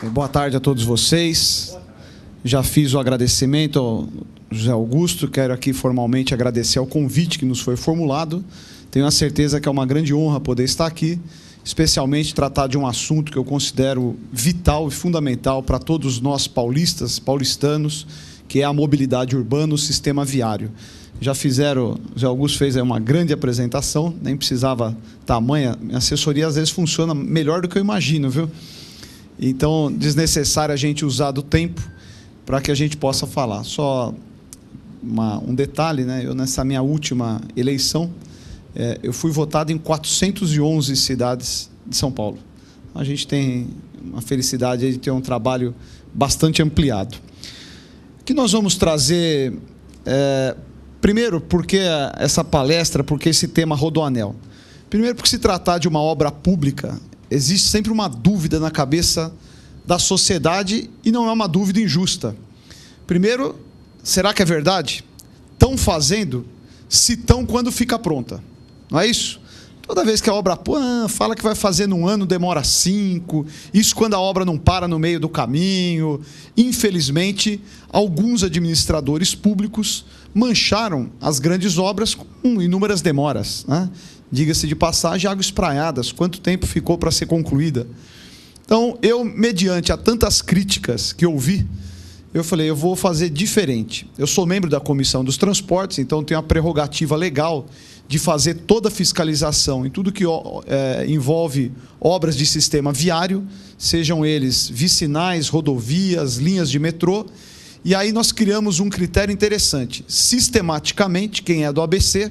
Boa tarde a todos vocês. Já fiz o agradecimento ao José Augusto. Quero aqui formalmente agradecer ao convite que nos foi formulado. Tenho a certeza que é uma grande honra poder estar aqui, especialmente tratar de um assunto que eu considero vital e fundamental para todos nós paulistanos, que é a mobilidade urbana, o sistema viário. Já fizeram, o José Augusto fez uma grande apresentação, nem precisava tamanha. Minha assessoria às vezes funciona melhor do que eu imagino, viu? Então, desnecessário a gente usar do tempo para que a gente possa falar. Só um detalhe, né? Eu, nessa minha última eleição, eu fui votado em 411 cidades de São Paulo. A gente tem uma felicidade de ter um trabalho bastante ampliado. O que nós vamos trazer, primeiro, porque essa palestra, porque esse tema Rodoanel? Primeiro, porque se tratar de uma obra pública, existe sempre uma dúvida na cabeça da sociedade e não é uma dúvida injusta. Primeiro, será que é verdade? Estão fazendo, se estão quando fica pronta. Não é isso? Toda vez que a obra fala que vai fazer num ano, demora 5. Isso quando a obra não para no meio do caminho. Infelizmente, alguns administradores públicos mancharam as grandes obras com inúmeras demoras, né? Diga-se de passagem, Águas Espraiadas, quanto tempo ficou para ser concluída? Então, eu, mediante a tantas críticas que ouvi, eu falei, eu vou fazer diferente. Eu sou membro da Comissão dos Transportes, então tenho a prerrogativa legal de fazer toda a fiscalização em tudo que envolve obras de sistema viário, sejam eles vicinais, rodovias, linhas de metrô. E aí nós criamos um critério interessante. Sistematicamente, quem é do ABC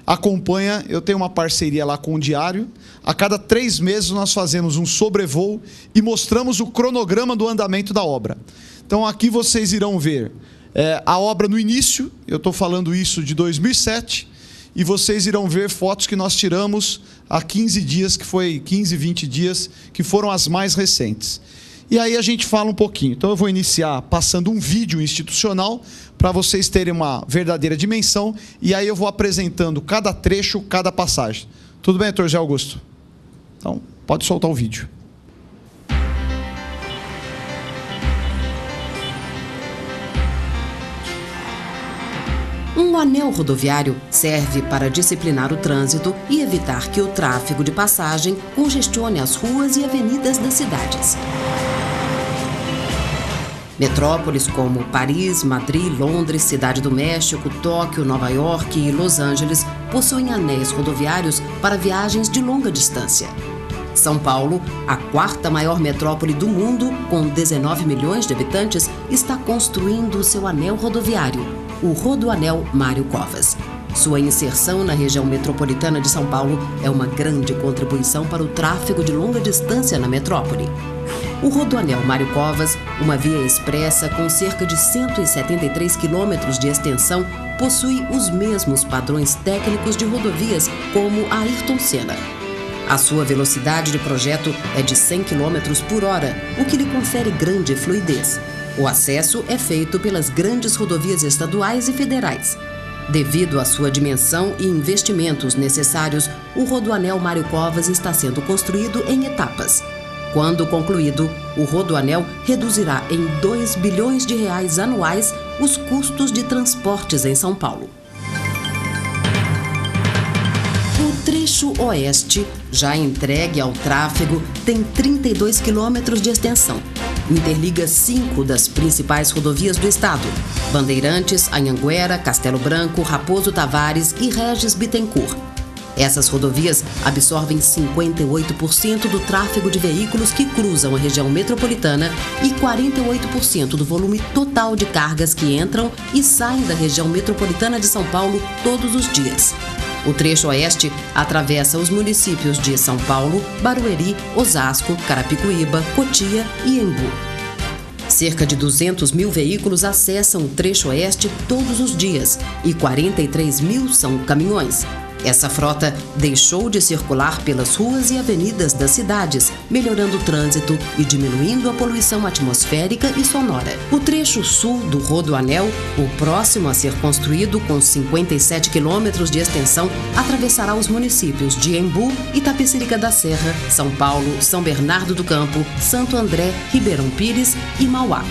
acompanha, eu tenho uma parceria lá com o Diário, a cada 3 meses nós fazemos um sobrevoo e mostramos o cronograma do andamento da obra. Então aqui vocês irão ver a obra no início, eu estou falando isso de 2007, e vocês irão ver fotos que nós tiramos há 15 dias, que foi 15, 20 dias, que foram as mais recentes. E aí a gente fala um pouquinho. Então eu vou iniciar passando um vídeo institucional para vocês terem uma verdadeira dimensão e aí eu vou apresentando cada trecho, cada passagem. Tudo bem, doutor Zé Augusto? Então, pode soltar o vídeo. Um anel rodoviário serve para disciplinar o trânsito e evitar que o tráfego de passagem congestione as ruas e avenidas das cidades. Metrópoles como Paris, Madrid, Londres, Cidade do México, Tóquio, Nova York e Los Angeles possuem anéis rodoviários para viagens de longa distância. São Paulo, a 4ª maior metrópole do mundo, com 19 milhões de habitantes, está construindo seu anel rodoviário, o Rodoanel Mário Covas. Sua inserção na região metropolitana de São Paulo é uma grande contribuição para o tráfego de longa distância na metrópole. O Rodoanel Mário Covas, uma via expressa com cerca de 173 quilômetros de extensão, possui os mesmos padrões técnicos de rodovias como a Ayrton Senna. A sua velocidade de projeto é de 100 km por hora, o que lhe confere grande fluidez. O acesso é feito pelas grandes rodovias estaduais e federais. Devido à sua dimensão e investimentos necessários, o Rodoanel Mário Covas está sendo construído em etapas. Quando concluído, o Rodoanel reduzirá em R$2 bilhões anuais os custos de transportes em São Paulo. O trecho oeste, já entregue ao tráfego, tem 32 quilômetros de extensão. Interliga 5 das principais rodovias do estado: Bandeirantes, Anhanguera, Castelo Branco, Raposo Tavares e Regis Bittencourt. Essas rodovias absorvem 58% do tráfego de veículos que cruzam a região metropolitana e 48% do volume total de cargas que entram e saem da região metropolitana de São Paulo todos os dias. O trecho oeste atravessa os municípios de São Paulo, Barueri, Osasco, Carapicuíba, Cotia e Embu. Cerca de 200 mil veículos acessam o trecho oeste todos os dias e 43 mil são caminhões. Essa frota deixou de circular pelas ruas e avenidas das cidades, melhorando o trânsito e diminuindo a poluição atmosférica e sonora. O trecho sul do Rodoanel, o próximo a ser construído com 57 quilômetros de extensão, atravessará os municípios de Embu, Itapecerica da Serra, São Paulo, São Bernardo do Campo, Santo André, Ribeirão Pires e Mauá.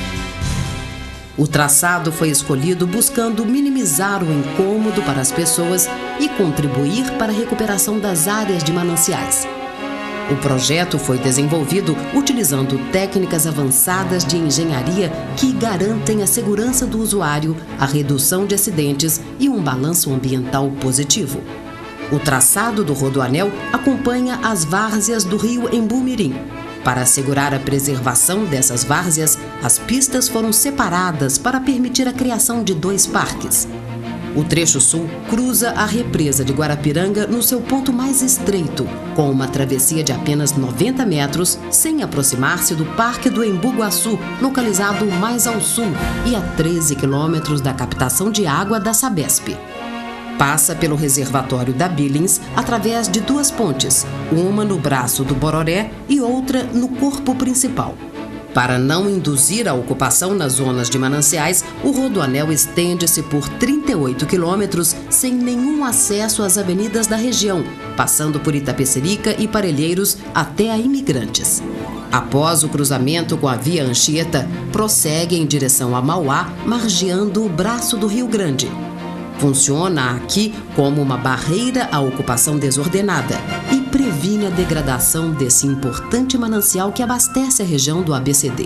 O traçado foi escolhido buscando minimizar o incômodo para as pessoas e contribuir para a recuperação das áreas de mananciais. O projeto foi desenvolvido utilizando técnicas avançadas de engenharia que garantem a segurança do usuário, a redução de acidentes e um balanço ambiental positivo. O traçado do Rodoanel acompanha as várzeas do rio Embu-Mirim. Para assegurar a preservação dessas várzeas, as pistas foram separadas para permitir a criação de 2 parques. O trecho sul cruza a represa de Guarapiranga no seu ponto mais estreito, com uma travessia de apenas 90 metros, sem aproximar-se do Parque do Embu-Guaçu, localizado mais ao sul e a 13 quilômetros da captação de água da Sabesp. Passa pelo reservatório da Billings através de 2 pontes, uma no braço do Bororé e outra no corpo principal. Para não induzir a ocupação nas zonas de mananciais, o Rodoanel estende-se por 38 quilômetros sem nenhum acesso às avenidas da região, passando por Itapecerica e Parelheiros até a Imigrantes. Após o cruzamento com a Via Anchieta, prossegue em direção a Mauá, margeando o braço do Rio Grande. Funciona aqui como uma barreira à ocupação desordenada e previne a degradação desse importante manancial que abastece a região do ABCD.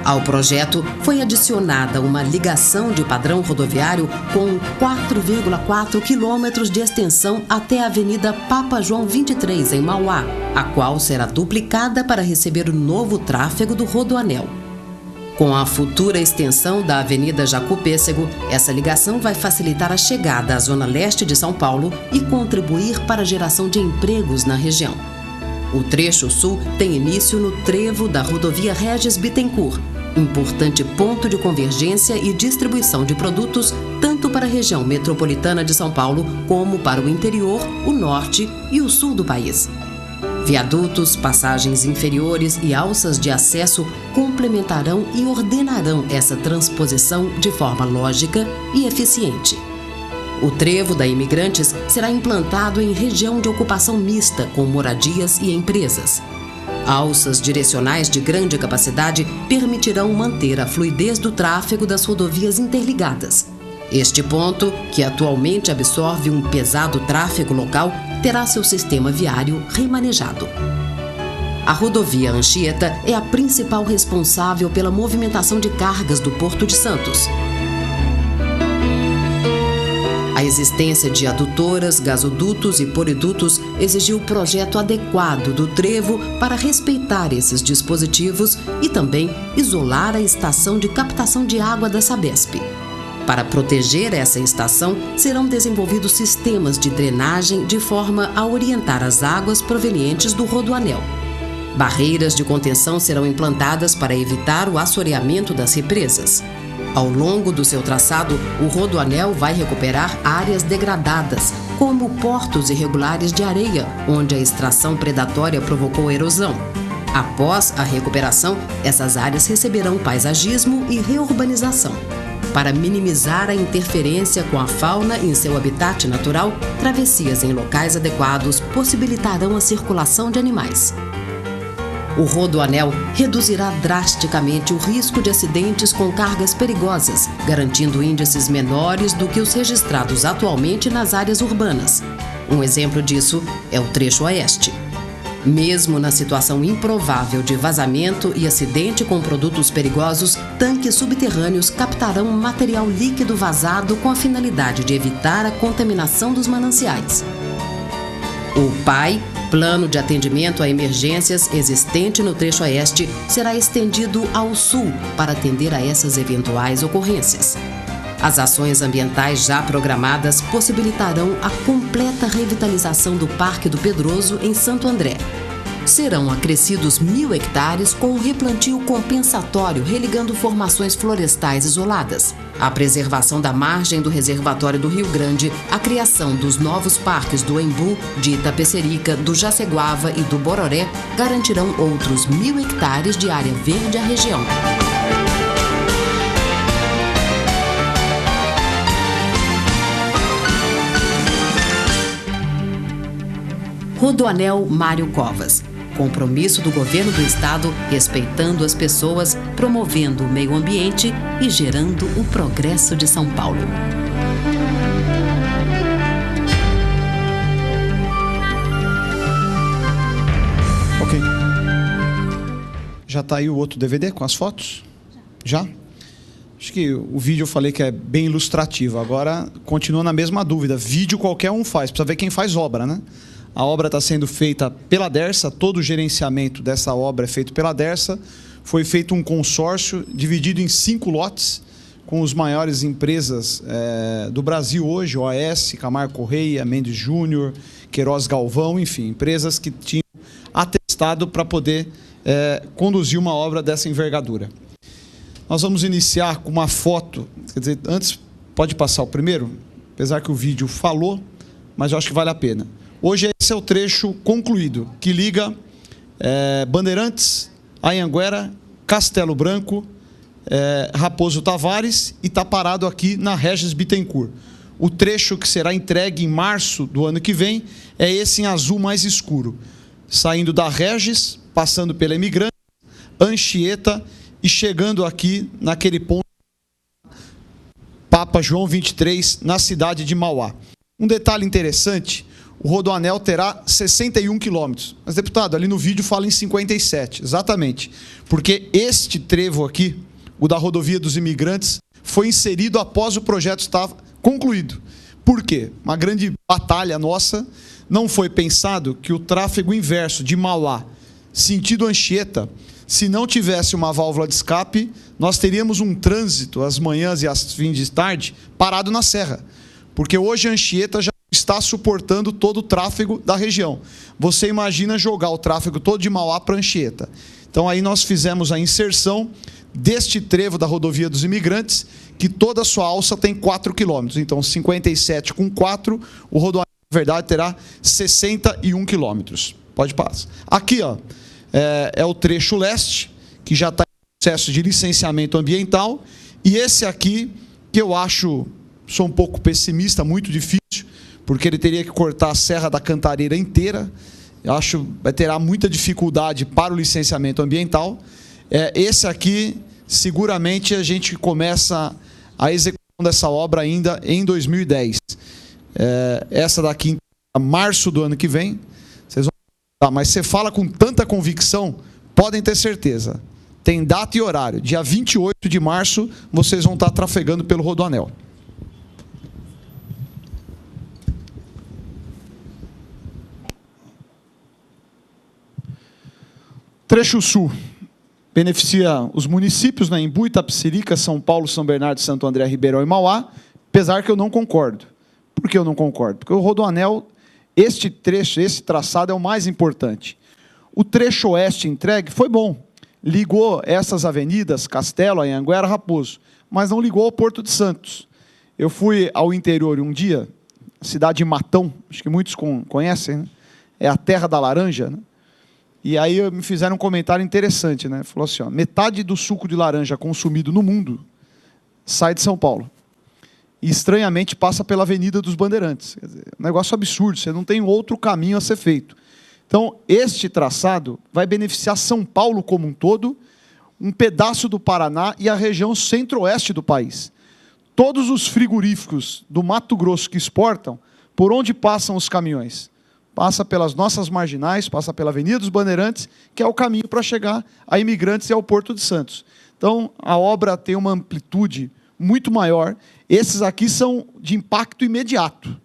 Ao projeto foi adicionada uma ligação de padrão rodoviário com 4,4 quilômetros de extensão até a Avenida Papa João 23, em Mauá, a qual será duplicada para receber o novo tráfego do Rodoanel. Com a futura extensão da Avenida Jacu-Pêssego, essa ligação vai facilitar a chegada à zona leste de São Paulo e contribuir para a geração de empregos na região. O trecho sul tem início no trevo da rodovia Regis Bittencourt, importante ponto de convergência e distribuição de produtos tanto para a região metropolitana de São Paulo como para o interior, o norte e o sul do país. Viadutos, passagens inferiores e alças de acesso complementarão e ordenarão essa transposição de forma lógica e eficiente. O trevo da Imigrantes será implantado em região de ocupação mista com moradias e empresas. Alças direcionais de grande capacidade permitirão manter a fluidez do tráfego das rodovias interligadas. Este ponto, que atualmente absorve um pesado tráfego local, terá seu sistema viário remanejado. A rodovia Anchieta é a principal responsável pela movimentação de cargas do Porto de Santos. A existência de adutoras, gasodutos e polidutos exigiu o projeto adequado do trevo para respeitar esses dispositivos e também isolar a estação de captação de água da Sabesp. Para proteger essa estação, serão desenvolvidos sistemas de drenagem de forma a orientar as águas provenientes do Rodoanel. Barreiras de contenção serão implantadas para evitar o assoreamento das represas. Ao longo do seu traçado, o Rodoanel vai recuperar áreas degradadas, como portos irregulares de areia, onde a extração predatória provocou erosão. Após a recuperação, essas áreas receberão paisagismo e reurbanização. Para minimizar a interferência com a fauna em seu habitat natural, travessias em locais adequados possibilitarão a circulação de animais. O Rodoanel reduzirá drasticamente o risco de acidentes com cargas perigosas, garantindo índices menores do que os registrados atualmente nas áreas urbanas. Um exemplo disso é o trecho oeste. Mesmo na situação improvável de vazamento e acidente com produtos perigosos, tanques subterrâneos captarão material líquido vazado com a finalidade de evitar a contaminação dos mananciais. O PAI, Plano de Atendimento a Emergências, existente no trecho oeste, será estendido ao sul para atender a essas eventuais ocorrências. As ações ambientais já programadas possibilitarão a completa revitalização do Parque do Pedroso em Santo André. Serão acrescidos 1.000 hectares com um replantio compensatório religando formações florestais isoladas. A preservação da margem do reservatório do Rio Grande, a criação dos novos parques do Embu, de Itapecerica, do Jaceguava e do Bororé garantirão outros 1.000 hectares de área verde à região. Rodoanel Mário Covas. Compromisso do governo do estado, respeitando as pessoas, promovendo o meio ambiente e gerando o progresso de São Paulo. Ok. Já está aí o outro DVD com as fotos? Já? Acho que o vídeo eu falei que é bem ilustrativo. Agora, continua na mesma dúvida. Vídeo qualquer um faz. Precisa ver quem faz obra, né? A obra está sendo feita pela Dersa, todo o gerenciamento dessa obra é feito pela Dersa. Foi feito um consórcio dividido em 5 lotes, com as maiores empresas do Brasil hoje, OAS, Camargo Correia, Mendes Júnior, Queiroz Galvão, enfim, empresas que tinham atestado para poder conduzir uma obra dessa envergadura. Nós vamos iniciar com uma foto, quer dizer, antes, pode passar o primeiro, apesar que o vídeo falou, mas eu acho que vale a pena. Hoje esse é o trecho concluído, que liga Bandeirantes, Anhanguera, Castelo Branco, Raposo Tavares e está parado aqui na Regis Bittencourt. O trecho que será entregue em março do ano que vem é esse em azul mais escuro, saindo da Regis, passando pela Imigrante, Anchieta e chegando aqui naquele ponto Papa João 23, na cidade de Mauá. Um detalhe interessante, o Rodoanel terá 61 quilômetros. Mas, deputado, ali no vídeo fala em 57, exatamente. Porque este trevo aqui, o da rodovia dos Imigrantes, foi inserido após o projeto estar concluído. Por quê? Uma grande batalha nossa, não foi pensado que o tráfego inverso de Mauá, sentido Anchieta, se não tivesse uma válvula de escape, nós teríamos um trânsito, às manhãs e às fins de tarde, parado na serra. Porque hoje a Anchieta já está suportando todo o tráfego da região. Você imagina jogar o tráfego todo de Mauá para Anchieta. Então aí nós fizemos a inserção deste trevo da rodovia dos Imigrantes, que toda a sua alça tem 4 quilômetros. Então 57 com 4, o Rodoanel, na verdade, terá 61 quilômetros. Pode passar. Aqui, ó, é o trecho leste, que já está em processo de licenciamento ambiental, e esse aqui, que eu acho, sou um pouco pessimista, muito difícil, porque ele teria que cortar a Serra da Cantareira inteira. Eu acho que terá muita dificuldade para o licenciamento ambiental. Esse aqui, seguramente, a gente começa a execução dessa obra ainda em 2010. Essa daqui, em março do ano que vem, vocês vão... Mas você fala com tanta convicção, podem ter certeza. Tem data e horário. Dia 28 de março, vocês vão estar trafegando pelo Rodoanel. Trecho sul beneficia os municípios, né, Embu, Itapecerica, São Paulo, São Bernardo, Santo André, Ribeirão e Mauá, apesar que eu não concordo. Por que eu não concordo? Porque o Rodoanel, este trecho, esse traçado é o mais importante. O trecho oeste entregue foi bom, ligou essas avenidas, Castelo, Anhanguera, Raposo, mas não ligou ao Porto de Santos. Eu fui ao interior um dia, cidade de Matão, acho que muitos conhecem, né? É a terra da laranja, né? E aí me fizeram um comentário interessante, né? Falou assim, ó, metade do suco de laranja consumido no mundo sai de São Paulo. E, estranhamente, passa pela Avenida dos Bandeirantes. Quer dizer, um negócio absurdo, você não tem outro caminho a ser feito. Então, este traçado vai beneficiar São Paulo como um todo, um pedaço do Paraná e a região centro-oeste do país. Todos os frigoríficos do Mato Grosso que exportam, por onde passam os caminhões? Passa pelas nossas marginais, passa pela Avenida dos Bandeirantes, que é o caminho para chegar a Imigrantes e ao Porto de Santos. Então, a obra tem uma amplitude muito maior. Esses aqui são de impacto imediato,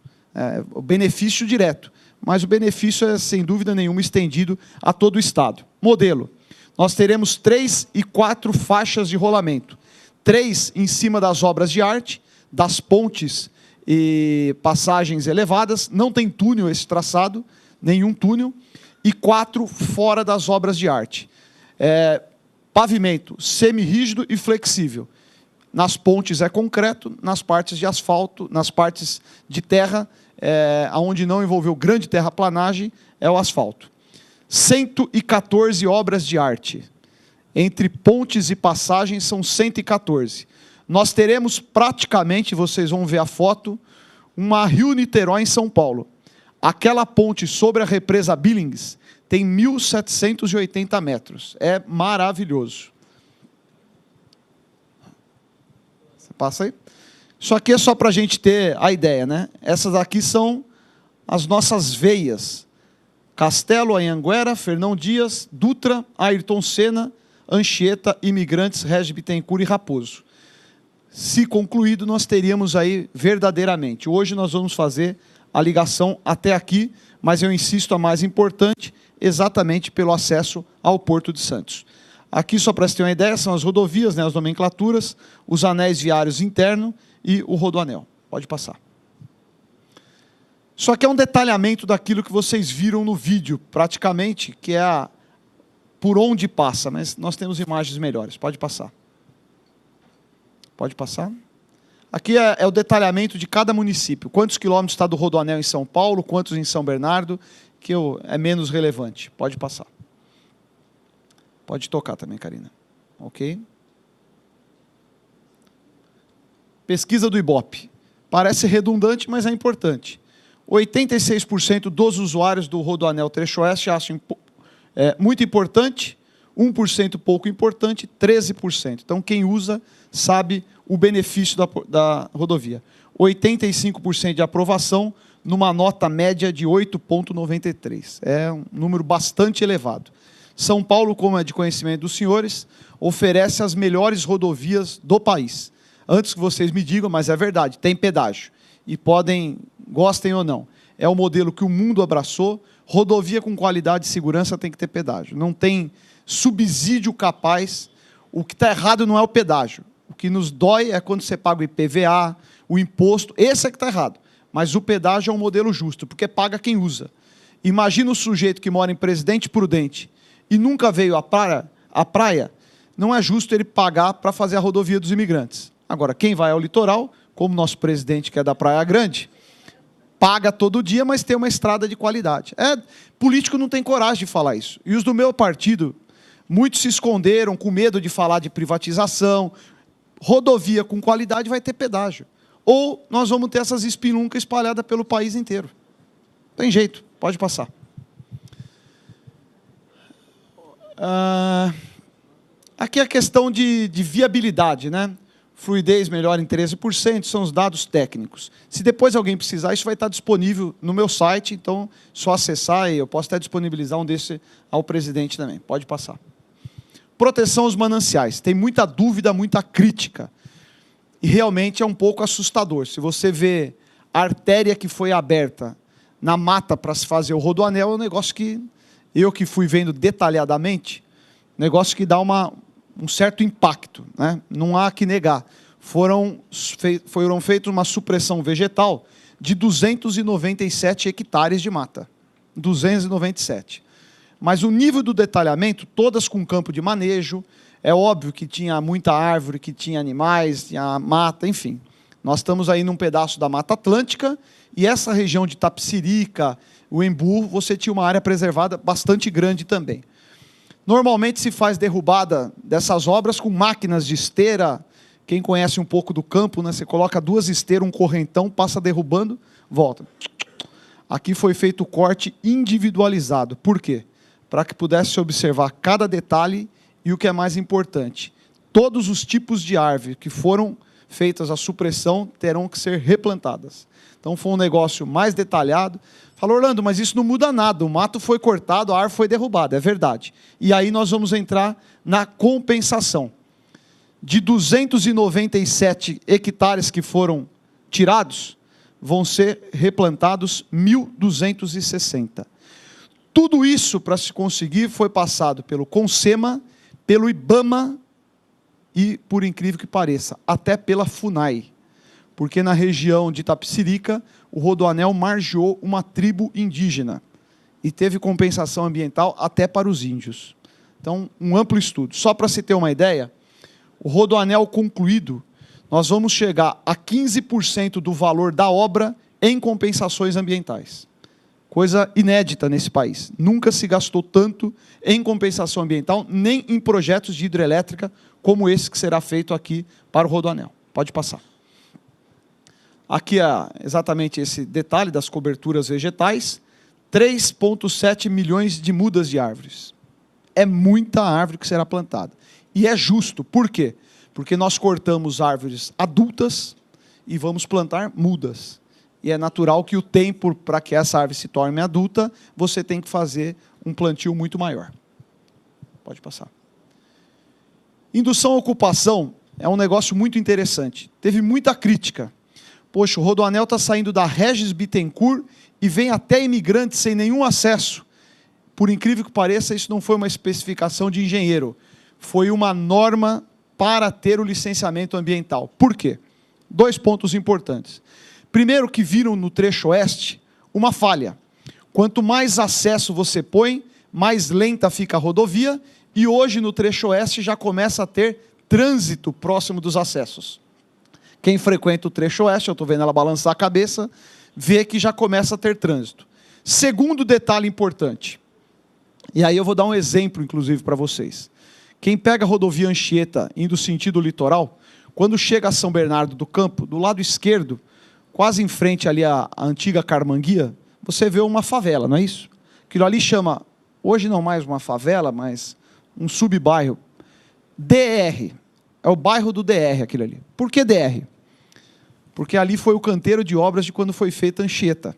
o benefício direto. Mas o benefício é, sem dúvida nenhuma, estendido a todo o estado. Modelo. Nós teremos 3 e 4 faixas de rolamento. 3 em cima das obras de arte, das pontes e passagens elevadas, não tem túnel esse traçado, nenhum túnel, e 4 fora das obras de arte. Pavimento semi-rígido e flexível. Nas pontes é concreto, nas partes de asfalto, nas partes de terra, onde não envolveu grande terraplanagem, é o asfalto. 114 obras de arte. Entre pontes e passagens são 114. Nós teremos praticamente, vocês vão ver a foto, uma Rio-Niterói em São Paulo. Aquela ponte sobre a represa Billings tem 1.780 metros. É maravilhoso. Você passa aí? Isso aqui é só para a gente ter a ideia, né? Essas aqui são as nossas veias. Castelo, Anhanguera, Fernão Dias, Dutra, Ayrton Senna, Anchieta, Imigrantes, Regis Bittencourt e Raposo. Se concluído, nós teríamos aí verdadeiramente. Hoje nós vamos fazer a ligação até aqui, mas eu insisto, a mais importante, exatamente pelo acesso ao Porto de Santos. Aqui, só para você ter uma ideia, são as rodovias, né, as nomenclaturas, os anéis viários internos e o rodoanel. Pode passar. Só que é um detalhamento daquilo que vocês viram no vídeo, praticamente, que é por onde passa, mas nós temos imagens melhores. Pode passar. Pode passar. Aqui é o detalhamento de cada município. Quantos quilômetros está do rodoanel em São Paulo, quantos em São Bernardo, que é menos relevante. Pode passar. Pode tocar também, Karina. Ok? Pesquisa do Ibope. Parece redundante, mas é importante. 86% dos usuários do rodoanel Trecho Oeste acham muito importante, 1% pouco importante, 13%. Então, quem usa sabe o benefício da rodovia. 85% de aprovação, numa nota média de 8,93. É um número bastante elevado. São Paulo, como é de conhecimento dos senhores, oferece as melhores rodovias do país. Antes que vocês me digam, mas é verdade, tem pedágio. E podem, gostem ou não. É o modelo que o mundo abraçou. Rodovia com qualidade e segurança tem que ter pedágio. Não tem subsídio capaz. O que está errado não é o pedágio. O que nos dói é quando você paga o IPVA, o imposto. Esse é que está errado. Mas o pedágio é um modelo justo, porque paga quem usa. Imagina o sujeito que mora em Presidente Prudente e nunca veio à praia, não é justo ele pagar para fazer a rodovia dos imigrantes. Agora, quem vai ao litoral, como nosso presidente que é da Praia Grande, paga todo dia, mas tem uma estrada de qualidade. Político não tem coragem de falar isso. E os do meu partido, muitos se esconderam com medo de falar de privatização. Rodovia com qualidade vai ter pedágio. Ou nós vamos ter essas espiluncas espalhadas pelo país inteiro. Tem jeito, pode passar. Aqui é a questão de viabilidade, né? Fluidez melhor em 13%, são os dados técnicos. Se depois alguém precisar, isso vai estar disponível no meu site, então só acessar e eu posso até disponibilizar um desse ao presidente também. Pode passar. Proteção aos mananciais. Tem muita dúvida, muita crítica. E realmente é um pouco assustador. Se você vê a artéria que foi aberta na mata para se fazer o rodoanel, é um negócio que eu que fui vendo detalhadamente, negócio que dá um certo impacto, né? Não há que negar. Foram feitas uma supressão vegetal de 297 hectares de mata. 297. Mas o nível do detalhamento, todas com campo de manejo, é óbvio que tinha muita árvore, que tinha animais, tinha mata, enfim. Nós estamos aí num pedaço da Mata Atlântica e essa região de Tapicirica, o Embu, você tinha uma área preservada bastante grande também. Normalmente se faz derrubada dessas obras com máquinas de esteira. Quem conhece um pouco do campo, né? Você coloca 2 esteiras, um correntão, passa derrubando, volta. Aqui foi feito o corte individualizado. Por quê? Para que pudesse observar cada detalhe e o que é mais importante. Todos os tipos de árvore que foram feitas a supressão terão que ser replantadas. Então foi um negócio mais detalhado. Falou, Orlando, mas isso não muda nada, o mato foi cortado, a árvore foi derrubada, é verdade. E aí nós vamos entrar na compensação. De 297 hectares que foram tirados, vão ser replantados 1.260. Tudo isso, para se conseguir, foi passado pelo CONSEMA, pelo IBAMA e, por incrível que pareça, até pela FUNAI. Porque na região de Tapicirica, o rodoanel margeou uma tribo indígena. e teve compensação ambiental até para os índios. Então, um amplo estudo. Só para se ter uma ideia, o Rodoanel concluído, nós vamos chegar a 15% do valor da obra em compensações ambientais. Coisa inédita nesse país. Nunca se gastou tanto em compensação ambiental, nem em projetos de hidrelétrica, como esse que será feito aqui para o Rodoanel. Pode passar. Aqui é exatamente esse detalhe das coberturas vegetais. 3,7 milhões de mudas de árvores. É muita árvore que será plantada. E é justo. Por quê? Porque nós cortamos árvores adultas e vamos plantar mudas. E é natural que o tempo para que essa árvore se torne adulta, você tem que fazer um plantio muito maior. Pode passar. Indução à ocupação é um negócio muito interessante. Teve muita crítica. Poxa, o Rodoanel está saindo da Regis Bittencourt e vem até Imigrantes sem nenhum acesso. Por incrível que pareça, isso não foi uma especificação de engenheiro. Foi uma norma para ter o licenciamento ambiental. Por quê? 2 pontos importantes. Primeiro, que viram no trecho oeste uma falha. Quanto mais acesso você põe, mais lenta fica a rodovia, e hoje no trecho oeste já começa a ter trânsito próximo dos acessos. Quem frequenta o trecho oeste, eu estou vendo ela balançar a cabeça, vê que já começa a ter trânsito. Segundo detalhe importante, e aí eu vou dar um exemplo, inclusive, para vocês. Quem pega a rodovia Anchieta, indo sentido litoral, quando chega a São Bernardo do Campo, do lado esquerdo, quase em frente ali à antiga Carmanguia, você vê uma favela, não é isso? Aquilo ali chama, hoje não mais uma favela, mas um subbairro. DR, é o bairro do DR, aquilo ali. Por que DR? Porque ali foi o canteiro de obras de quando foi feita a Anchieta.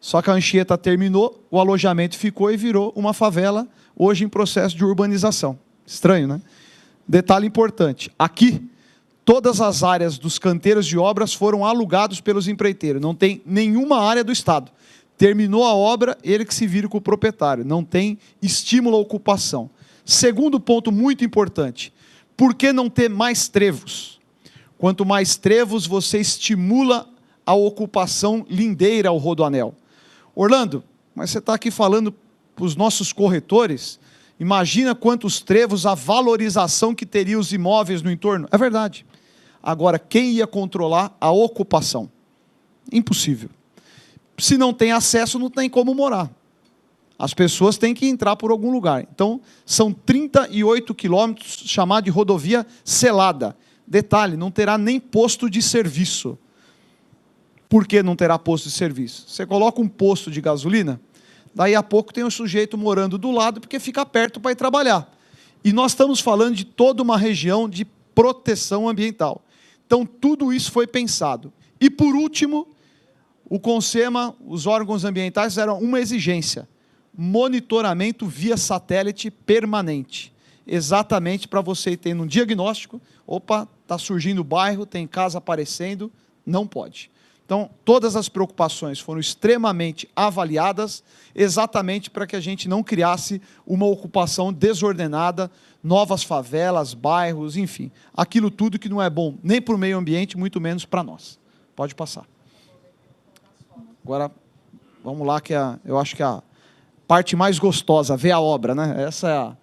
Só que a Anchieta terminou, o alojamento ficou e virou uma favela, hoje em processo de urbanização. Estranho, né? Detalhe importante, aqui, todas as áreas dos canteiros de obras foram alugados pelos empreiteiros, não tem nenhuma área do Estado. Terminou a obra, ele que se vire com o proprietário, não tem estímulo à ocupação. Segundo ponto muito importante, por que não ter mais trevos? Quanto mais trevos, você estimula a ocupação lindeira ao Rodoanel. Orlando, mas você está aqui falando para os nossos corretores, imagina quantos trevos, a valorização que teria os imóveis no entorno. É verdade. Agora, quem ia controlar a ocupação? Impossível. Se não tem acesso, não tem como morar. As pessoas têm que entrar por algum lugar. Então, são 38 quilômetros, chamado de rodovia selada. Detalhe, não terá nem posto de serviço. Por que não terá posto de serviço? Você coloca um posto de gasolina, daí a pouco tem um sujeito morando do lado, porque fica perto para ir trabalhar. E nós estamos falando de toda uma região de proteção ambiental. Então, tudo isso foi pensado. E, por último, o CONSEMA, os órgãos ambientais, fizeram uma exigência: monitoramento via satélite permanente. Exatamente para você ter um diagnóstico, opa, está surgindo bairro, tem casa aparecendo, não pode. Então, todas as preocupações foram extremamente avaliadas, exatamente para que a gente não criasse uma ocupação desordenada, novas favelas, bairros, enfim. Aquilo tudo que não é bom nem para o meio ambiente, muito menos para nós. Pode passar. Agora, vamos lá, que eu acho que a parte mais gostosa, ver a obra, né? Essa é a...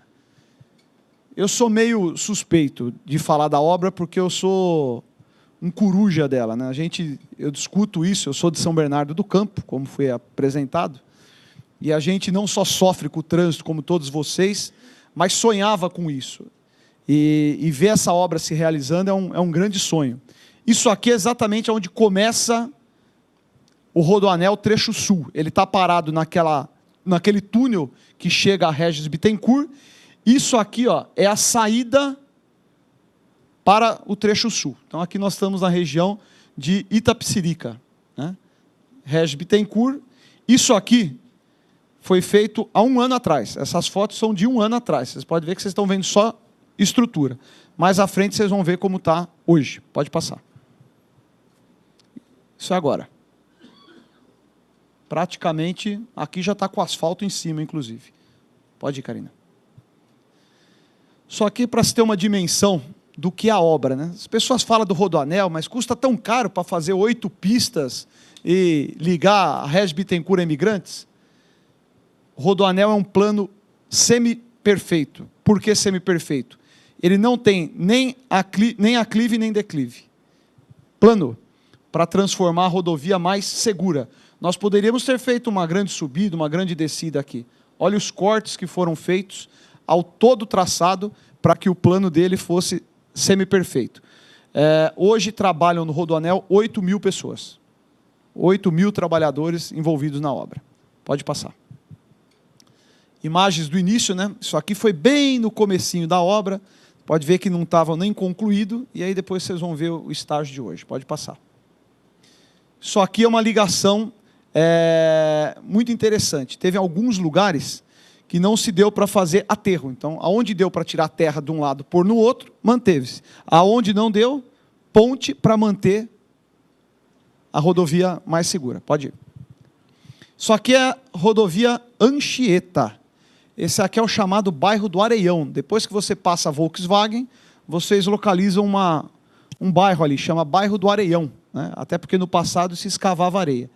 Eu sou meio suspeito de falar da obra, porque eu sou um coruja dela, né? Eu discuto isso, eu sou de São Bernardo do Campo, como foi apresentado, e a gente não só sofre com o trânsito, como todos vocês, mas sonhava com isso. E ver essa obra se realizando é um grande sonho. Isso aqui é exatamente onde começa o Rodoanel trecho sul. Ele está parado naquele túnel que chega a Regis Bittencourt. Isso aqui, ó, é a saída para o trecho sul. Então, aqui nós estamos na região de Itapecerica, né? Regis Bittencourt. Isso aqui foi feito há 1 ano atrás. Essas fotos são de 1 ano atrás. Vocês podem ver que vocês estão vendo só estrutura. Mais à frente vocês vão ver como está hoje. Pode passar. Isso é agora. Praticamente, aqui já está com asfalto em cima, inclusive. Pode ir, Karina. Só que para se ter uma dimensão do que é a obra, né? As pessoas falam do Rodoanel, mas custa tão caro para fazer 8 pistas e ligar a Regis Bittencourt a Imigrantes. O Rodoanel é um plano semi-perfeito. Por que semi-perfeito? Ele não tem nem aclive nem declive. Plano, para transformar a rodovia mais segura. Nós poderíamos ter feito uma grande subida, uma grande descida aqui. Olha os cortes que foram feitos ao todo traçado para que o plano dele fosse semi-perfeito. Hoje trabalham no Rodoanel 8.000 pessoas. 8.000 trabalhadores envolvidos na obra. Pode passar. Imagens do início, né? Isso aqui foi bem no comecinho da obra. Pode ver que não estava nem concluído. E aí depois vocês vão ver o estágio de hoje. Pode passar. Isso aqui é uma ligação muito interessante. Teve alguns lugares que não se deu para fazer aterro. Então, aonde deu para tirar a terra de um lado, pôr no outro, manteve-se. Aonde não deu, ponte para manter a rodovia mais segura. Pode ir. Isso aqui é a rodovia Anchieta. Esse aqui é o chamado bairro do Areião. Depois que você passa a Volkswagen, vocês localizam um bairro ali, chama bairro do Areião, né? Até porque no passado se escavava areia.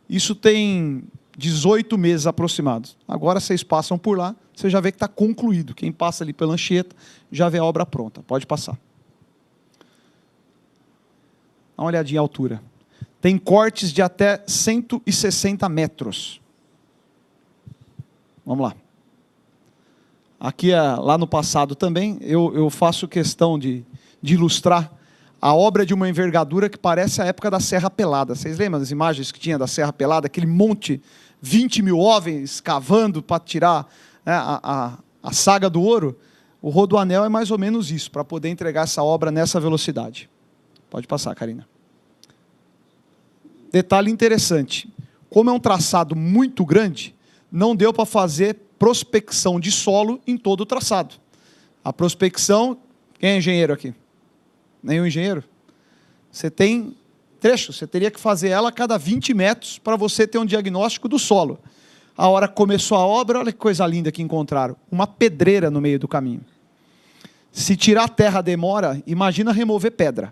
Isso tem 18 meses aproximados. Agora vocês passam por lá, você já vê que está concluído. Quem passa ali pela Anchieta já vê a obra pronta. Pode passar. Dá uma olhadinha à altura. Tem cortes de até 160 metros. Vamos lá. Aqui, lá no passado também, eu faço questão de ilustrar a obra de uma envergadura que parece a época da Serra Pelada. Vocês lembram das imagens que tinha da Serra Pelada? Aquele monte, 20.000 homens cavando para tirar, né, a saga do ouro. O Rodoanel é mais ou menos isso, para poder entregar essa obra nessa velocidade. Pode passar, Karina. Detalhe interessante. Como é um traçado muito grande, não deu para fazer prospecção de solo em todo o traçado. A prospecção... Quem é engenheiro aqui? Nenhum engenheiro? Você tem trecho, você teria que fazer ela a cada 20 metros para você ter um diagnóstico do solo. A hora que começou a obra, olha que coisa linda que encontraram. Uma pedreira no meio do caminho. Se tirar a terra demora, imagina remover pedra,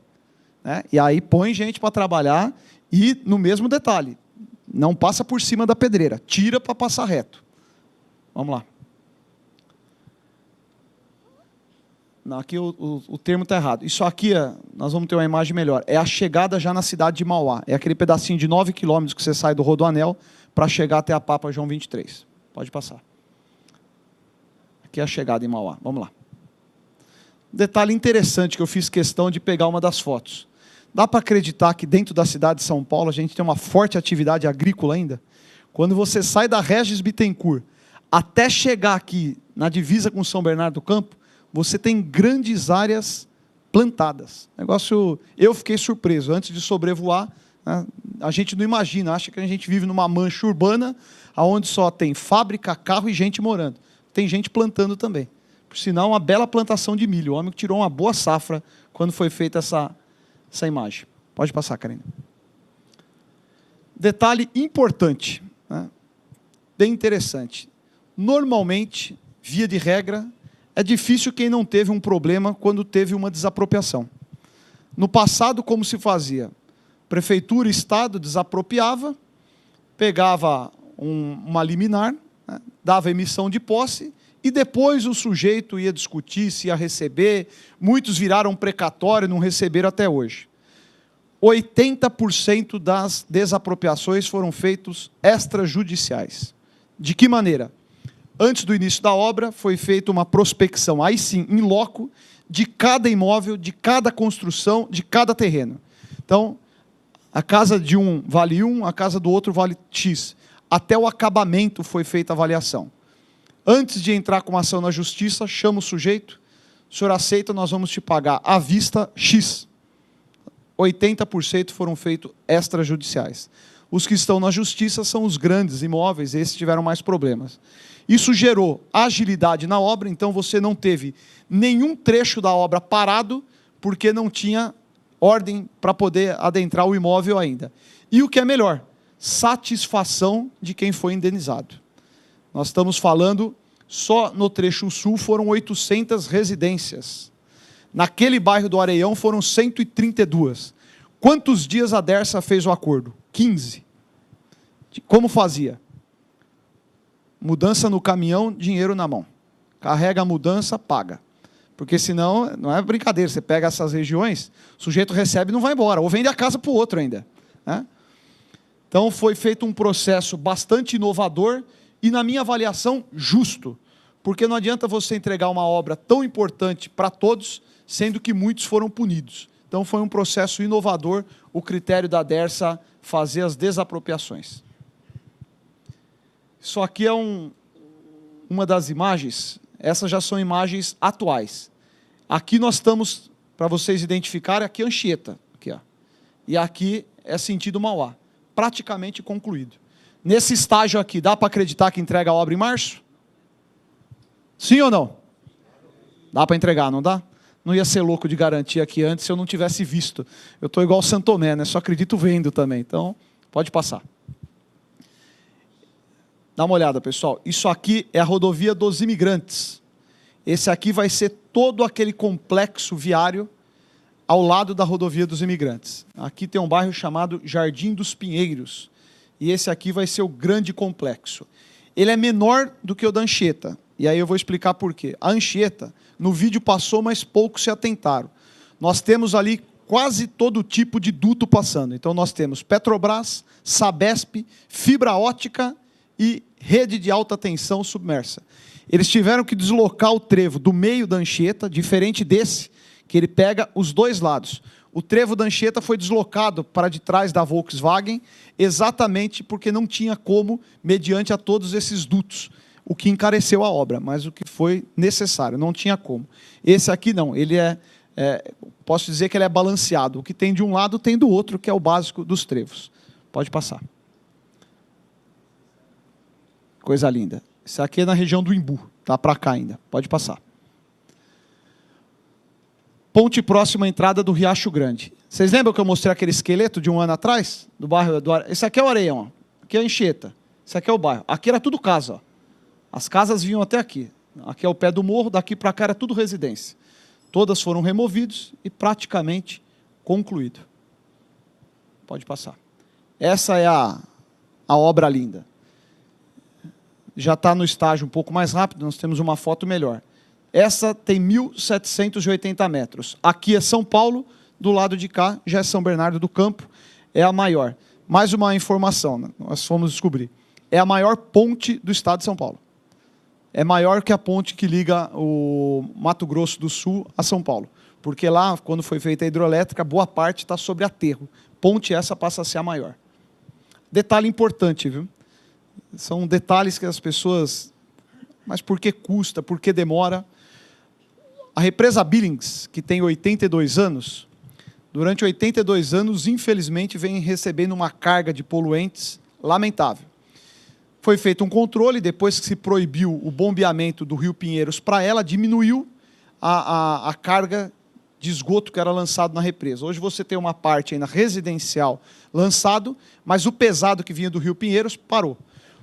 né? E aí põe gente para trabalhar e, no mesmo detalhe, não passa por cima da pedreira, tira para passar reto. Vamos lá. Não, aqui o termo está errado. Isso aqui, nós vamos ter uma imagem melhor. É a chegada já na cidade de Mauá. É aquele pedacinho de 9 quilômetros que você sai do Rodoanel para chegar até a Papa João 23. Pode passar. Aqui é a chegada em Mauá. Vamos lá. Detalhe interessante que eu fiz questão de pegar uma das fotos. Dá para acreditar que dentro da cidade de São Paulo a gente tem uma forte atividade agrícola ainda? Quando você sai da Regis Bittencourt até chegar aqui na divisa com São Bernardo do Campo, você tem grandes áreas plantadas. Negócio, eu fiquei surpreso. Antes de sobrevoar, né, a gente não imagina, acha que a gente vive numa mancha urbana, onde só tem fábrica, carro e gente morando. Tem gente plantando também. Por sinal, uma bela plantação de milho. O homem que tirou uma boa safra quando foi feita essa imagem. Pode passar, Karina. Detalhe importante, né, bem interessante. Normalmente, via de regra, é difícil quem não teve um problema quando teve uma desapropriação. No passado, como se fazia? Prefeitura e Estado desapropriava, pegava uma liminar, né, dava emissão de posse, e depois o sujeito ia discutir se ia receber. Muitos viraram precatório e não receberam até hoje. 80% das desapropriações foram feitos extrajudiciais. De que maneira? Antes do início da obra, foi feita uma prospecção, aí sim, em loco, de cada imóvel, de cada construção, de cada terreno. Então, a casa de um vale 1, a casa do outro vale X. Até o acabamento foi feita a avaliação. Antes de entrar com uma ação na justiça, chama o sujeito, o senhor aceita, nós vamos te pagar à vista X. 80% foram feitos extrajudiciais. Os que estão na justiça são os grandes imóveis, esses tiveram mais problemas. Isso gerou agilidade na obra, então você não teve nenhum trecho da obra parado, porque não tinha ordem para poder adentrar o imóvel ainda. E o que é melhor, satisfação de quem foi indenizado. Nós estamos falando, só no trecho sul foram 800 residências. Naquele bairro do Areião foram 132. Quantos dias a Dersa fez o acordo? 15. Como fazia? mudança no caminhão, dinheiro na mão. Carrega a mudança, paga. Porque senão, não é brincadeira, você pega essas regiões, o sujeito recebe e não vai embora, ou vende a casa para o outro ainda, né? Então, foi feito um processo bastante inovador e, na minha avaliação, justo. Porque não adianta você entregar uma obra tão importante para todos, sendo que muitos foram punidos. Então, foi um processo inovador o critério da Dersa fazer as desapropriações. Isso aqui é uma das imagens, essas já são imagens atuais. Aqui nós estamos, para vocês identificarem, aqui é Anchieta, aqui, ó. E aqui é sentido Mauá, praticamente concluído. Nesse estágio aqui, dá para acreditar que entrega a obra em março? Sim ou não? Dá para entregar, não dá? Não ia ser louco de garantia aqui antes se eu não tivesse visto. Eu estou igual o Santomé, né? Só acredito vendo também. Então, pode passar. Dá uma olhada, pessoal. Isso aqui é a rodovia dos Imigrantes. Esse aqui vai ser todo aquele complexo viário ao lado da rodovia dos Imigrantes. Aqui tem um bairro chamado Jardim dos Pinheiros. E esse aqui vai ser o grande complexo. Ele é menor do que o da Anchieta. E aí eu vou explicar por quê. A Anchieta, no vídeo passou, mas poucos se atentaram. Nós temos ali quase todo tipo de duto passando. Então nós temos Petrobras, Sabesp, fibra ótica e rede de alta tensão submersa. Eles tiveram que deslocar o trevo do meio da Anchieta, diferente desse, que ele pega os dois lados. O trevo da Anchieta foi deslocado para de trás da Volkswagen, exatamente porque não tinha como, mediante a todos esses dutos, o que encareceu a obra, mas o que foi necessário, não tinha como. Esse aqui não, ele posso dizer que ele é balanceado. O que tem de um lado tem do outro, que é o básico dos trevos. Pode passar. Coisa linda. Isso aqui é na região do Imbu, tá para cá ainda. Pode passar. Ponte próxima à entrada do Riacho Grande. Vocês lembram que eu mostrei aquele esqueleto de um ano atrás? Do bairro do Esse aqui é o Areião, ó. Aqui é a Anchieta. Esse aqui é o bairro. Aqui era tudo casa, ó. As casas vinham até aqui. Aqui é o pé do morro, daqui para cá era tudo residência. Todas foram removidas e praticamente concluído. Pode passar. Essa é a obra linda. Já está no estágio um pouco mais rápido, nós temos uma foto melhor. Essa tem 1.780 metros. Aqui é São Paulo, do lado de cá já é São Bernardo do Campo, é a maior. Mais uma informação, né? Nós fomos descobrir. É a maior ponte do estado de São Paulo. É maior que a ponte que liga o Mato Grosso do Sul a São Paulo. Porque lá, quando foi feita a hidroelétrica, boa parte está sobre aterro. Ponte essa passa a ser a maior. Detalhe importante, viu? São detalhes que as pessoas... Mas por que custa? Por que demora? A represa Billings, que tem 82 anos, durante 82 anos, infelizmente, vem recebendo uma carga de poluentes lamentável. Foi feito um controle, depois que se proibiu o bombeamento do Rio Pinheiros para ela, diminuiu a carga de esgoto que era lançado na represa. Hoje você tem uma parte ainda residencial lançado, mas o pesado que vinha do Rio Pinheiros parou.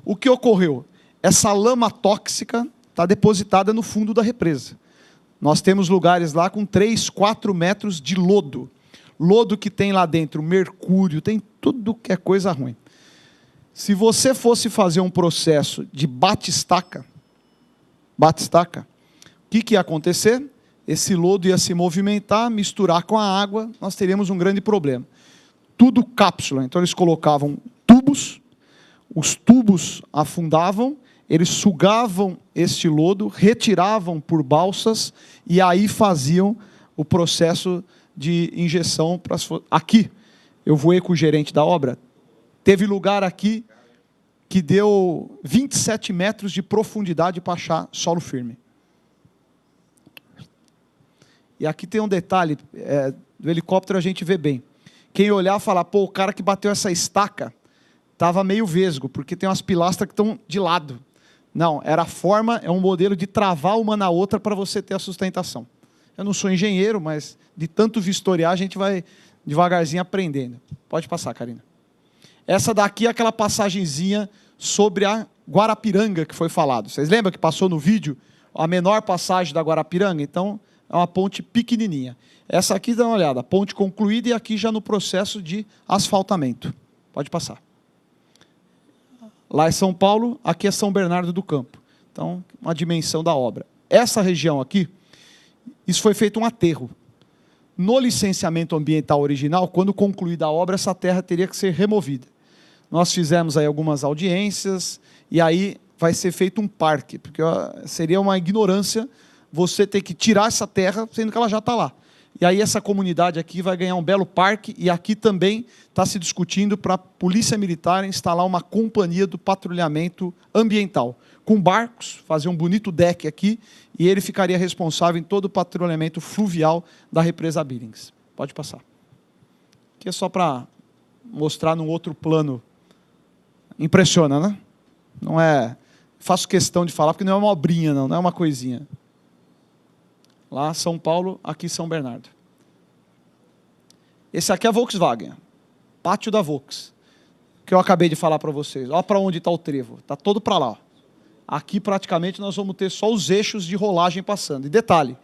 O que ocorreu? Essa lama tóxica está depositada no fundo da represa. Nós temos lugares lá com 3, 4 metros de lodo. Lodo que tem lá dentro mercúrio, tem tudo que é coisa ruim. Se você fosse fazer um processo de bate-estaca, o que ia acontecer? Esse lodo ia se movimentar, misturar com a água, nós teríamos um grande problema. Tudo cápsula, então eles colocavam tubos, os tubos afundavam, eles sugavam este lodo, retiravam por balsas e aí faziam o processo de injeção. Aqui, eu voei com o gerente da obra, teve lugar aqui que deu 27 metros de profundidade para achar solo firme. E aqui tem um detalhe, do helicóptero a gente vê bem. Quem olhar falar, pô, o cara que bateu essa estaca estava meio vesgo, porque tem umas pilastras que estão de lado. Não, era a forma, é um modelo de travar uma na outra para você ter a sustentação. Eu não sou engenheiro, mas de tanto vistoriar a gente vai devagarzinho aprendendo. Pode passar, Karina. Essa daqui é aquela passagenzinha sobre a Guarapiranga que foi falado. Vocês lembram que passou no vídeo a menor passagem da Guarapiranga? Então, é uma ponte pequenininha. Essa aqui, dá uma olhada, ponte concluída e aqui já no processo de asfaltamento. Pode passar. Lá é São Paulo, aqui é São Bernardo do Campo. Então, uma dimensão da obra. Essa região aqui, isso foi feito um aterro. No licenciamento ambiental original, quando concluída a obra, essa terra teria que ser removida. Nós fizemos aí algumas audiências, e aí vai ser feito um parque, porque seria uma ignorância você ter que tirar essa terra, sendo que ela já está lá. E aí essa comunidade aqui vai ganhar um belo parque, e aqui também está se discutindo para a Polícia Militar instalar uma companhia do patrulhamento ambiental, com barcos, fazer um bonito deck aqui, e ele ficaria responsável em todo o patrulhamento fluvial da represa Billings. Pode passar. Aqui é só para mostrar num outro plano. Impressiona, né? Não é... Faço questão de falar, porque não é uma obrinha, não é uma coisinha. Lá, São Paulo, aqui São Bernardo. Esse aqui é a Volkswagen, pátio da Volks, que eu acabei de falar para vocês. Olha para onde está o trevo, está todo para lá. Ó. Aqui, praticamente, nós vamos ter só os eixos de rolagem passando. E detalhe,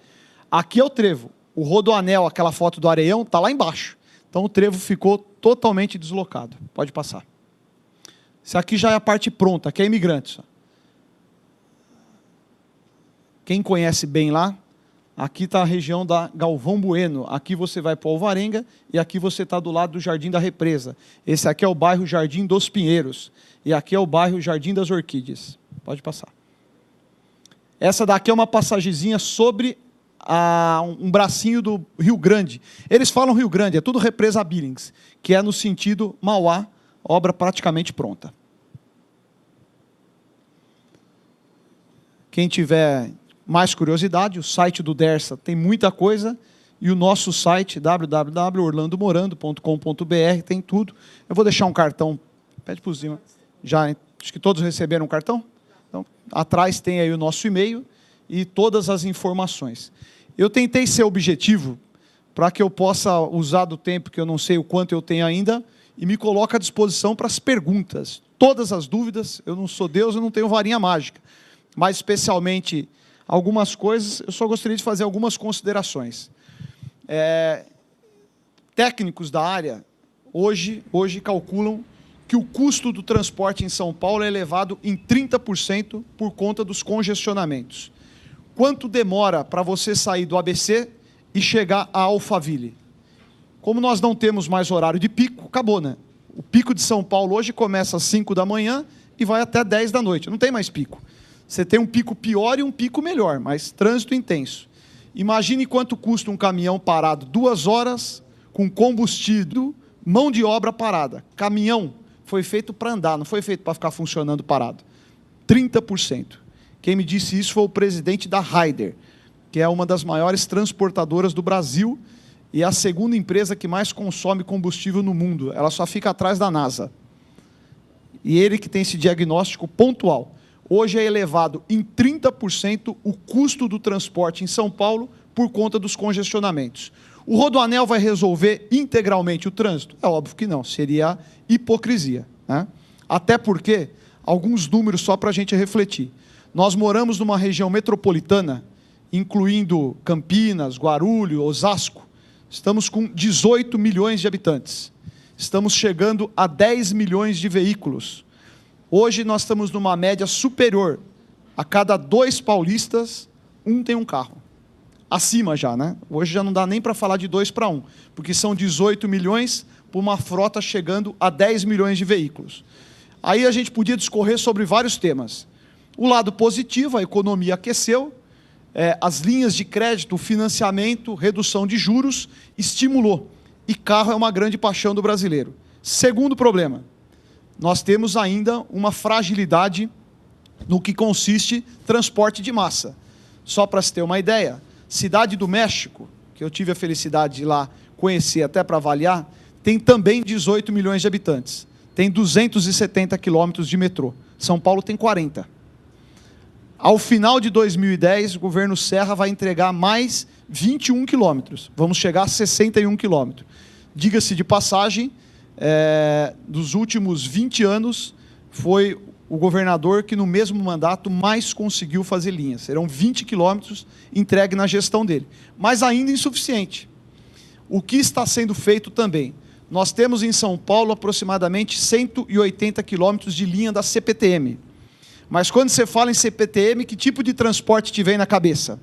aqui é o trevo. O rodoanel, aquela foto do areião, está lá embaixo. Então, o trevo ficou totalmente deslocado. Pode passar. Esse aqui já é a parte pronta, aqui é Imigrantes. Quem conhece bem lá, aqui está a região da Galvão Bueno. Aqui você vai para o Alvarenga e aqui você está do lado do Jardim da Represa. Esse aqui é o bairro Jardim dos Pinheiros. E aqui é o bairro Jardim das Orquídeas. Pode passar. Essa daqui é uma passagezinha sobre um bracinho do Rio Grande. Eles falam Rio Grande, é tudo represa Billings, que é no sentido Mauá, obra praticamente pronta. Quem tiver mais curiosidade, o site do Dersa tem muita coisa, e o nosso site, www.orlandomorando.com.br, tem tudo. Eu vou deixar um cartão, pede para o Zima. Já, acho que todos receberam um cartão? Então, atrás tem aí o nosso e-mail e todas as informações. Eu tentei ser objetivo para que eu possa usar do tempo, que eu não sei o quanto eu tenho ainda, e me coloco à disposição para as perguntas. Todas as dúvidas, eu não sou Deus, eu não tenho varinha mágica, mas especialmente algumas coisas, eu só gostaria de fazer algumas considerações. Técnicos da área, hoje calculam que o custo do transporte em São Paulo é elevado em 30% por conta dos congestionamentos. Quanto demora para você sair do ABC e chegar a Alphaville? Como nós não temos mais horário de pico, acabou, né? O pico de São Paulo hoje começa às 5 da manhã e vai até 10 da noite. Não tem mais pico. Você tem um pico pior e um pico melhor, mas trânsito intenso. Imagine quanto custa um caminhão parado 2 horas, com combustível, mão de obra parada. Caminhão foi feito para andar, não foi feito para ficar funcionando parado. 30%. Quem me disse isso foi o presidente da Ryder, que é uma das maiores transportadoras do Brasil e é a segunda empresa que mais consome combustível no mundo. Ela só fica atrás da NASA. E ele que tem esse diagnóstico pontual. Hoje é elevado em 30% o custo do transporte em São Paulo por conta dos congestionamentos. O Rodoanel vai resolver integralmente o trânsito? É óbvio que não, seria hipocrisia, né? Até porque, alguns números só para a gente refletir. Nós moramos numa região metropolitana, incluindo Campinas, Guarulhos, Osasco. Estamos com 18 milhões de habitantes. Estamos chegando a 10 milhões de veículos. Hoje nós estamos numa média superior. A cada 2 paulistas, 1 tem um carro. Acima já, né? Hoje já não dá nem para falar de 2 para 1, porque são 18 milhões por uma frota chegando a 10 milhões de veículos. Aí a gente podia discorrer sobre vários temas. O lado positivo, a economia aqueceu, as linhas de crédito, financiamento, redução de juros, estimulou. E carro é uma grande paixão do brasileiro. Segundo problema, nós temos ainda uma fragilidade no que consiste transporte de massa. Só para se ter uma ideia, Cidade do México, que eu tive a felicidade de ir lá conhecer até para avaliar, tem também 18 milhões de habitantes. Tem 270 quilômetros de metrô. São Paulo tem 40. Ao final de 2010, o governo Serra vai entregar mais 21 quilômetros. Vamos chegar a 61 quilômetros. Diga-se de passagem, dos últimos 20 anos, foi o governador que no mesmo mandato mais conseguiu fazer linhas. Serão 20 quilômetros entregue na gestão dele. Mas ainda insuficiente. O que está sendo feito também? nós temos em São Paulo aproximadamente 180 quilômetros de linha da CPTM. Mas quando você fala em CPTM, que tipo de transporte te vem na cabeça?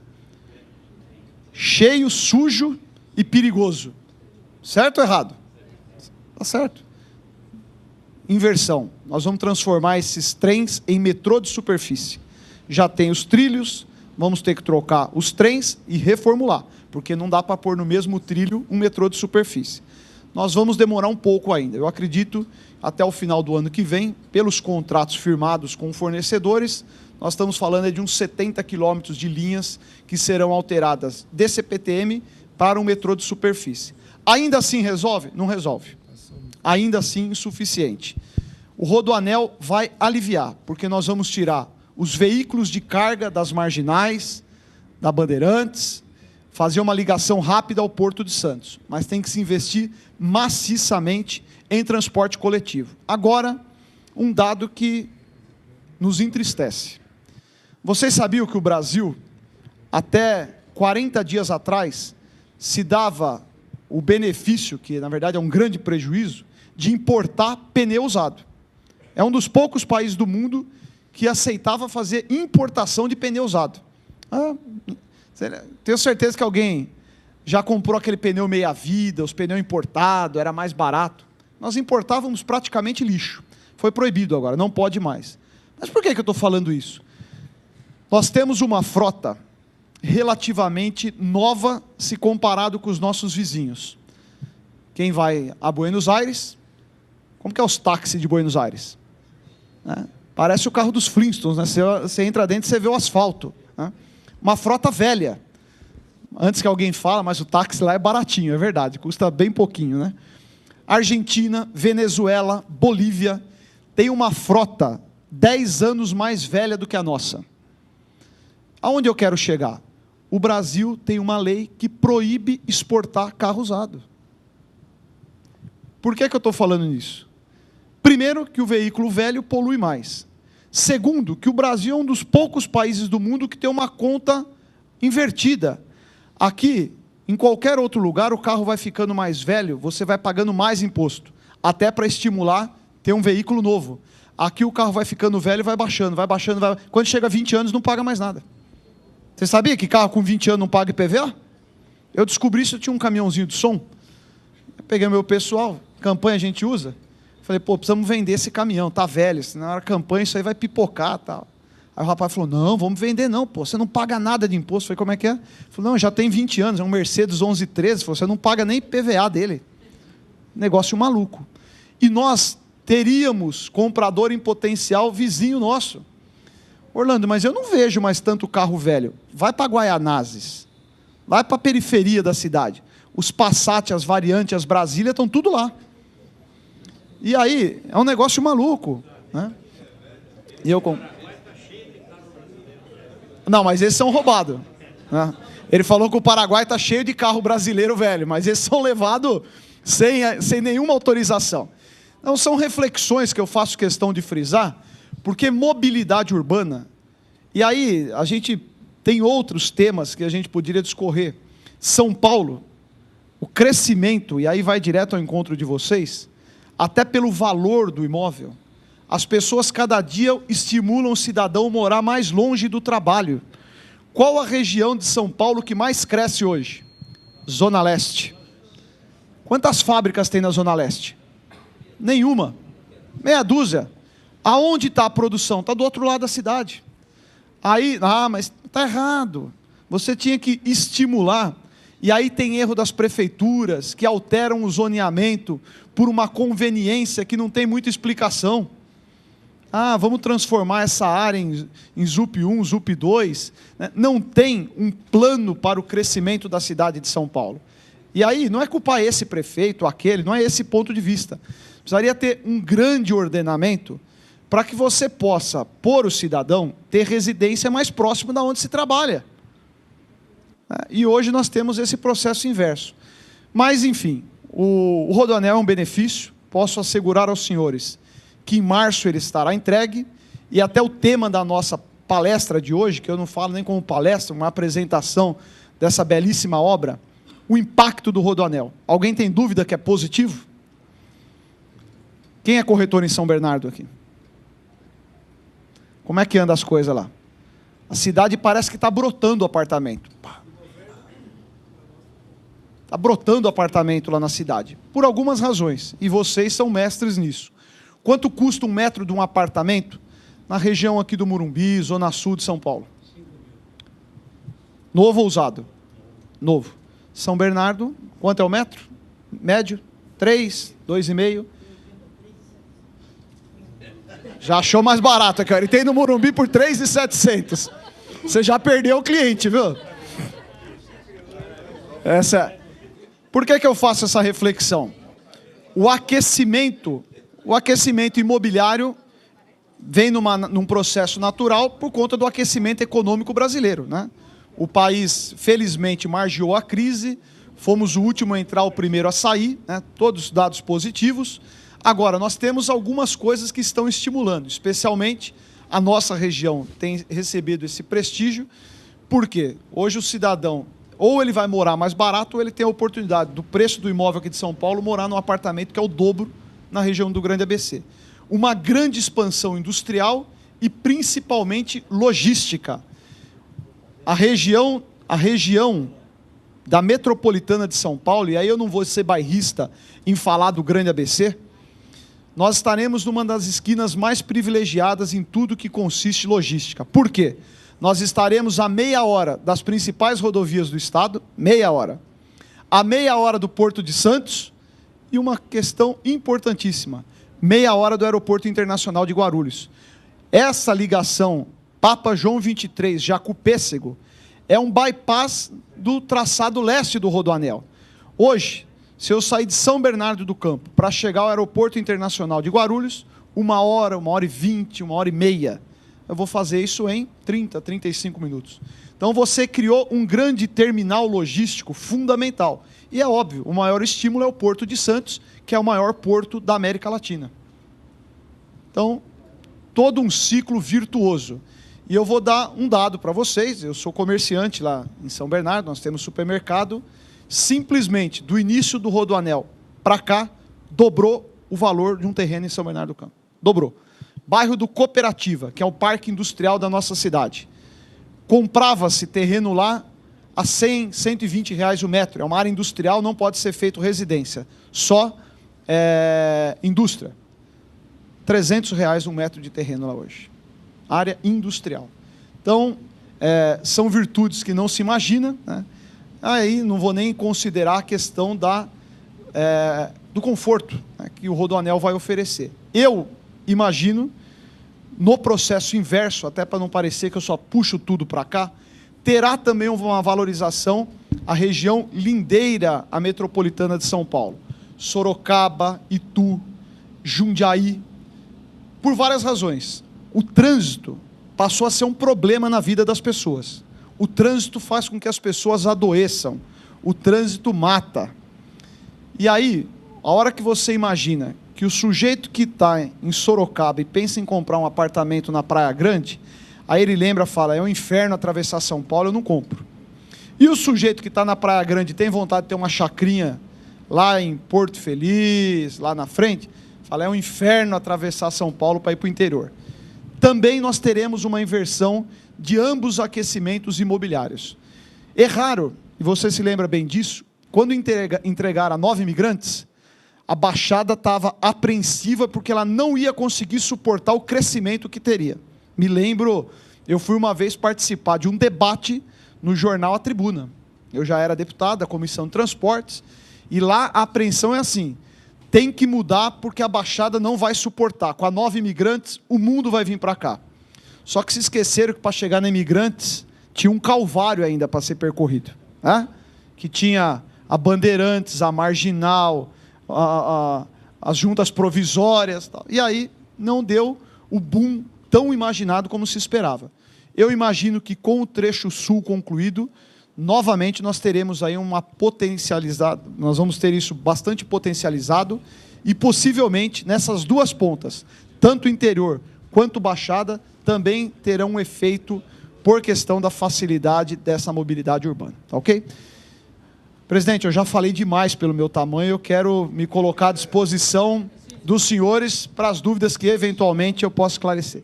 Cheio, sujo e perigoso. Certo ou errado? Está certo. Inversão. Nós vamos transformar esses trens em metrô de superfície. Já tem os trilhos, vamos ter que trocar os trens e reformular, porque não dá para pôr no mesmo trilho um metrô de superfície. Nós vamos demorar um pouco ainda. Eu acredito, até o final do ano que vem, pelos contratos firmados com fornecedores, nós estamos falando de uns 70 quilômetros de linhas que serão alteradas de CPTM para um metrô de superfície. Ainda assim resolve? Não resolve. Ainda assim insuficiente. O Rodoanel vai aliviar, porque nós vamos tirar os veículos de carga das marginais, da Bandeirantes, fazer uma ligação rápida ao Porto de Santos, mas tem que se investir maciçamente em transporte coletivo. Agora, um dado que nos entristece. Vocês sabiam que o Brasil, até 40 dias atrás, se dava o benefício, que na verdade é um grande prejuízo, de importar pneu usado. É um dos poucos países do mundo que aceitava fazer importação de pneu usado. Tenho certeza que alguém já comprou aquele pneu meia-vida, os pneus importados, era mais barato. Nós importávamos praticamente lixo. Foi proibido agora, não pode mais. Mas por que eu estou falando isso? Nós temos uma frota relativamente nova se comparado com os nossos vizinhos. Quem vai a Buenos Aires, como que é os táxis de Buenos Aires? Parece o carro dos Flintstones, né? Você entra dentro e você vê o asfalto. Né? Uma frota velha. Antes que alguém fale, mas o táxi lá é baratinho, é verdade, custa bem pouquinho, né? Argentina, Venezuela, Bolívia, tem uma frota 10 anos mais velha do que a nossa. Aonde eu quero chegar? O Brasil tem uma lei que proíbe exportar carro usado. Por que eu estou falando nisso? Primeiro, que o veículo velho polui mais. Segundo, que o Brasil é um dos poucos países do mundo que tem uma conta invertida. Aqui, em qualquer outro lugar, o carro vai ficando mais velho, você vai pagando mais imposto, até para estimular ter um veículo novo. Aqui o carro vai ficando velho e vai baixando, vai baixando, vai... Quando chega a 20 anos, não paga mais nada. Você sabia que carro com 20 anos não paga IPVA? Eu descobri isso, eu tinha um caminhãozinho de som. Eu peguei meu pessoal, campanha a gente usa. Falei, pô, precisamos vender esse caminhão, tá velho, na hora da campanha isso aí vai pipocar, tal. Aí o rapaz falou, não, vamos vender não, pô, você não paga nada de imposto. Eu falei, como é que é? Ele falou, não, já tem 20 anos, é um Mercedes 1113, falou, você não paga nem PVA dele. Negócio maluco. E nós teríamos comprador em potencial vizinho nosso. Orlando, mas eu não vejo mais tanto carro velho. Vai para Guaianazes, vai para a periferia da cidade. Os Passat, as variantes, as Brasília estão tudo lá. E aí, é um negócio maluco. Né? E eu Não, mas esses são roubados. Né? Ele falou que o Paraguai está cheio de carro brasileiro velho, mas esses são levados sem nenhuma autorização. Então, são reflexões que eu faço questão de frisar, porque mobilidade urbana, e aí a gente tem outros temas que a gente poderia discorrer. São Paulo, o crescimento, e aí vai direto ao encontro de vocês, até pelo valor do imóvel. As pessoas cada dia estimulam o cidadão a morar mais longe do trabalho. Qual a região de São Paulo que mais cresce hoje? Zona Leste. Quantas fábricas tem na Zona Leste? Nenhuma. Meia dúzia. Aonde está a produção? Está do outro lado da cidade. Aí, mas está errado. Você tinha que estimular. E aí tem erro das prefeituras que alteram o zoneamento por uma conveniência que não tem muita explicação. Vamos transformar essa área em ZUP 1, ZUP 2. Não tem um plano para o crescimento da cidade de São Paulo. E aí, não é culpar esse prefeito, aquele, não é esse ponto de vista. Precisaria ter um grande ordenamento para que você possa, por o cidadão, ter residência mais próximo da onde se trabalha. E hoje nós temos esse processo inverso. Mas, enfim, o Rodoanel é um benefício, posso assegurar aos senhores que em março ele estará entregue, e até o tema da nossa palestra de hoje, que eu não falo nem como palestra, uma apresentação dessa belíssima obra, o impacto do Rodoanel. Alguém tem dúvida que é positivo? Quem é corretor em São Bernardo aqui? Como é que anda as coisas lá? A cidade parece que está brotando apartamento. Está brotando apartamento lá na cidade. Por algumas razões. E vocês são mestres nisso. Quanto custa 1 metro de um apartamento na região aqui do Morumbi, zona sul de São Paulo? Novo ou usado? Novo. São Bernardo, quanto é o metro? Médio? 3, 2,5. Já achou mais barato, cara. Ele tem no Morumbi por 3.700. Você já perdeu o cliente, viu? Por que eu faço essa reflexão? O aquecimento imobiliário vem num processo natural por conta do aquecimento econômico brasileiro, né? O país, felizmente, margeou a crise, fomos o último a entrar, o primeiro a sair, né? Todos dados positivos. Agora, nós temos algumas coisas que estão estimulando, especialmente a nossa região tem recebido esse prestígio, porque hoje o cidadão, ou ele vai morar mais barato, ou ele tem a oportunidade, do preço do imóvel aqui de São Paulo, morar num apartamento que é o dobro na região do Grande ABC. Uma grande expansão industrial e principalmente logística. A região da metropolitana de São Paulo, e aí eu não vou ser bairrista em falar do Grande ABC, nós estaremos numa das esquinas mais privilegiadas em tudo que consiste logística. Por quê? Nós estaremos a meia hora das principais rodovias do estado, meia hora. A meia hora do Porto de Santos e uma questão importantíssima, meia hora do Aeroporto Internacional de Guarulhos. Essa ligação Papa João 23, Jacupêssego, é um bypass do traçado leste do Rodoanel. Hoje, se eu sair de São Bernardo do Campo para chegar ao Aeroporto Internacional de Guarulhos, 1 hora, 1h20, 1h30, eu vou fazer isso em 30, 35 minutos. Então você criou um grande terminal logístico fundamental. E é óbvio, o maior estímulo é o Porto de Santos, que é o maior porto da América Latina. Então, todo um ciclo virtuoso. E eu vou dar um dado para vocês, eu sou comerciante lá em São Bernardo, nós temos supermercado, simplesmente, do início do Rodoanel para cá, dobrou o valor de um terreno em São Bernardo do Campo. Dobrou. Bairro do Cooperativa, que é o parque industrial da nossa cidade. Comprava-se terreno lá a 100, 120 reais o metro. É uma área industrial, não pode ser feito residência. Só indústria. 300 reais um metro de terreno lá hoje. Área industrial. Então, são virtudes que não se imagina, né? Aí não vou nem considerar a questão do conforto, né, que o Rodoanel vai oferecer. Eu imagino, no processo inverso, até para não parecer que eu só puxo tudo para cá, terá também uma valorização a região lindeira à metropolitana de São Paulo. Sorocaba, Itu, Jundiaí, por várias razões. O trânsito passou a ser um problema na vida das pessoas. O trânsito faz com que as pessoas adoeçam. O trânsito mata. E aí, a hora que você imagina que o sujeito que está em Sorocaba e pensa em comprar um apartamento na Praia Grande, aí ele lembra, fala, é um inferno atravessar São Paulo, eu não compro. E o sujeito que está na Praia Grande e tem vontade de ter uma chacrinha lá em Porto Feliz, lá na frente, fala, é um inferno atravessar São Paulo para ir para o interior. Também nós teremos uma inversão de ambos os aquecimentos imobiliários. É raro, e você se lembra bem disso, quando entregaram a 9 imigrantes, a Baixada estava apreensiva porque ela não ia conseguir suportar o crescimento que teria. Me lembro, eu fui uma vez participar de um debate no jornal A Tribuna. Eu já era deputado da Comissão de Transportes, e lá a apreensão é assim, tem que mudar porque a Baixada não vai suportar. Com a 9 imigrantes, o mundo vai vir para cá. Só que se esqueceram que para chegar na Imigrantes, tinha um calvário ainda para ser percorrido. Né? Que tinha a Bandeirantes, a Marginal, as juntas provisórias. Tal. E aí não deu o boom tão imaginado como se esperava. Eu imagino que com o trecho sul concluído, novamente nós teremos aí uma potencializada, nós vamos ter isso bastante potencializado e possivelmente nessas duas pontas, tanto interior quanto Baixada, também terão um efeito por questão da facilidade dessa mobilidade urbana. Tá ok? Presidente, eu já falei demais pelo meu tamanho, eu quero me colocar à disposição dos senhores para as dúvidas que eventualmente eu possa esclarecer.